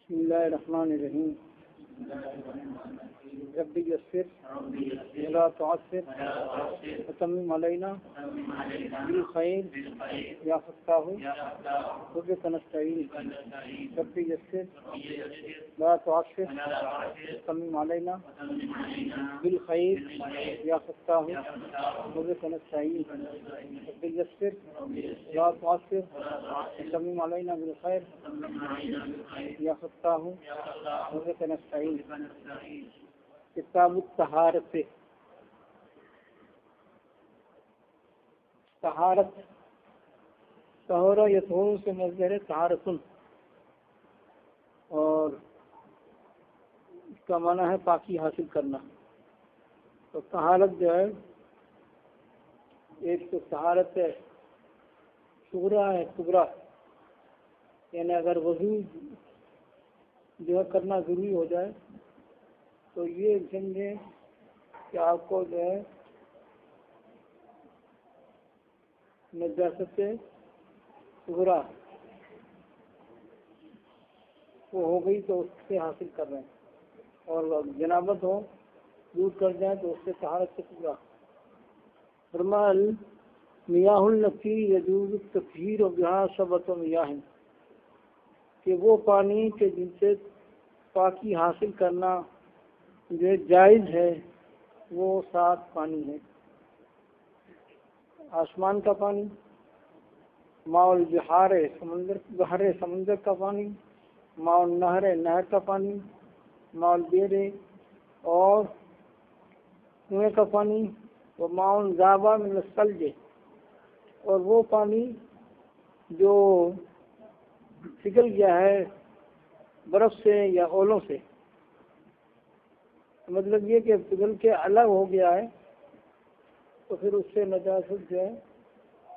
بسم اللہ الرحمن الرحیم رب یسر ولا تعسر وتمم علینا بالخیر یا فتاح وبک نستعین رب یسر ولا تعسر وتمم علینا بالخیر یا فتاح وبک نستعین رب یسر ولا تعسر وتمم علینا بالخیر یا فتاح وبک نستعین۔ کتاب الطہارت، طہارت طہورا یطہر سے مصدر ہے طہارتن، اور اس کا معنی ہے پاکی حاصل کرنا۔ تو طہارت جو ہے، ایک تو طہارت ہے صغریٰ ہے کبریٰ، یعنی اگر وضو جو ہے کرنا ضروری ہو جائے تو یہ سمجھیں کہ آپ کو جو ہے نجاست صغریٰ وہ ہو گئی تو اس سے حاصل کر رہے ہیں، اور جنابت ہو دور کر جائیں تو اس سے طہارت سے کبریٰ۔ فرمال میاہ التی یجوز التطہیر بہا سبعۃ میاہ، کہ وہ پانی کے جن سے پاکی حاصل کرنا جو جائز ہے وہ 7 پانی ہے۔ آسمان کا پانی، ماء البحار سمندر کا پانی، ماء النہر نہر کا پانی، ماء البئر اور کنویں کا پانی، وہ ماء ذاب من الثلج، اور وہ پانی جو پگھل گیا ہے برف سے یا اولوں سے، مطلب یہ کہ پگھل کے الگ ہو گیا ہے تو پھر اس سے نجاست جو ہے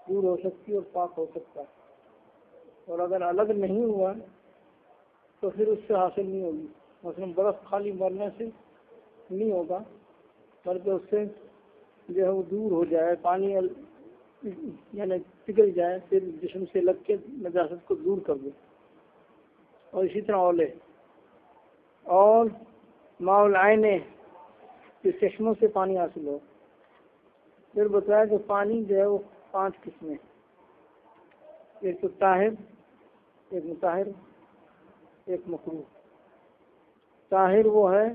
دور ہو سکتی ہے اور پاک ہو سکتا ہے، اور اگر الگ نہیں ہوا تو پھر اس سے حاصل نہیں ہوگی۔ مثلاً برف خالی مرنے سے نہیں ہوگا، بلکہ اس سے جو ہے وہ دور ہو جائے، پانی یعنی پگھل جائے، پھر جسم سے لگ کے نجاست کو دور کر دے۔ اور اسی طرح اولے اور ماء العین کے چشموں سے پانی حاصل ہو۔ پھر بتایا کہ پانی جو ہے وہ 5 قسمیں، ایک تو طاہر، ایک مطہر، ایک مکروہ۔ طاہر وہ ہے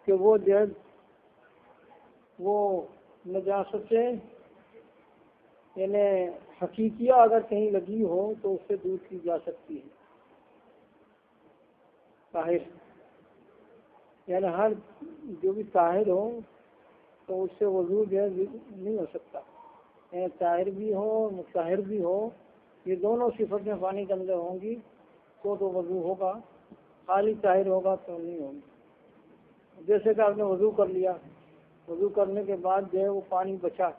کہ وہ جو ہے وہ نجاست سے یعنی حقیقیہ اگر کہیں لگی ہو تو اس سے دور کی جا سکتی ہے۔ طاہر یعنی ہر جو بھی طاہر ہو تو اس سے وضو جو ہے نہیں ہو سکتا، یعنی طاہر بھی ہو مطہر بھی ہو، یہ دونوں صفتیں پانی کے اندر ہوں گی تو وضو ہوگا، خالی طاہر ہوگا تو نہیں ہوگی۔ جیسے کہ آپ نے وضو کر لیا، وضو کرنے کے بعد جو ہے وہ پانی بچا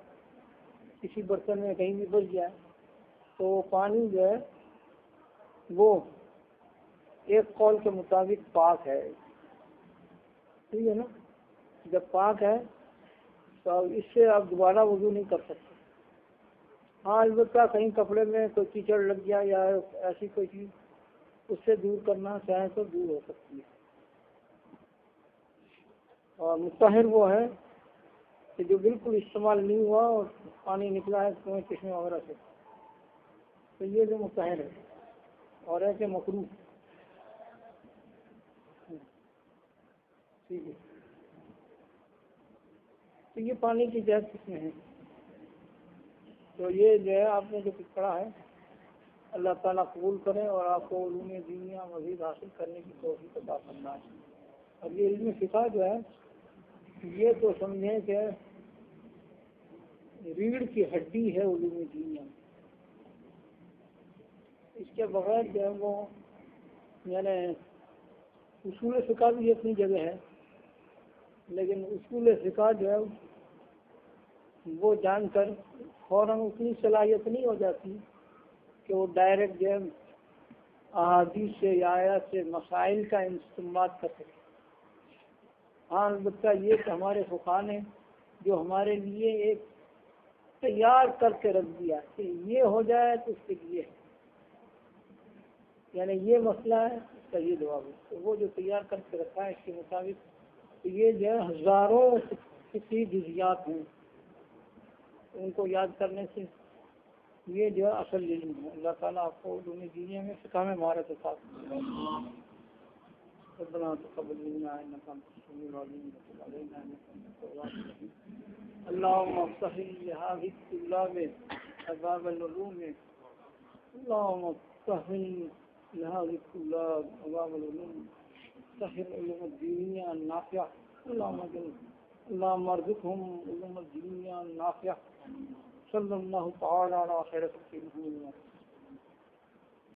کسی برتن میں کہیں بھی بچ جائے تو وہ پانی جو ہے وہ ایک قول کے مطابق پاک ہے، ٹھیک ہے نا۔ جب پاک ہے تو اس سے آپ دوبارہ وضو نہیں کر سکتے۔ ہاں البتہ کہیں کپڑے میں کوئی کیچڑ لگ گیا یا ایسی کوئی چیز، اس سے دور کرنا چاہیں تو دور ہو سکتی ہے۔ اور مطہر وہ ہے کہ جو بالکل استعمال نہیں ہوا اور پانی نکلا ہے کنویں چشمے وغیرہ سے، تو یہ جو مطہر ہے۔ اور ہے کہ مکروہ، ٹھیک ہے۔ تو یہ پانی کی جائز قسمیں ہیں۔ تو یہ جو ہے آپ نے جو کچھ پڑھا ہے اللہ تعالیٰ قبول کرے اور آپ کو علوم دینیا مزید حاصل کرنے کی توفیق عطا فرمائے۔ اور یہ علم فقہ جو ہے یہ تو سمجھیں کہ ریڑھ کی ہڈی ہے علوم دینیا، اس کے بغیر جو ہے وہ یعنی اصول فقہ بھی اپنی جگہ ہے، لیکن اصول فقہ جو ہے وہ جان کر فوراً اتنی صلاحیت نہیں ہو جاتی کہ وہ ڈائریکٹ جو ہے احادیث سے یا آیات سے مسائل کا استنباط کر سکے۔ ہاں البتہ یہ کہ ہمارے فقہاء نے جو ہمارے لیے ایک تیار کر کے رکھ دیا کہ یہ ہو جائے تو اس کے لیے یعنی یہ مسئلہ ہے کا یہ جواب ہے. تو وہ جو تیار کر کے رکھا ہے اس کے مطابق یہ جو ہے ہزاروں کسی جزیات ہیں ان کو یاد کرنے سے یہ جو ہے اصل علم ہے. اللہ تعالیٰ آپ کو علوم دینیا میں فقہ میں مہارت کے ساتھ ربنا تقبل منا انك انت السميع العليم وتب علينا انك انت التواب الرحيم. اللهم افتح لهذه الطلاب ابواب العلوم. اللهم افتح لهذه الطلاب ابواب العلوم. سهل العلوم الدينيه النافعه. اللهم ارزقهم علوم الدينيه النافعه. صلى الله تعالى على خير خلق محمد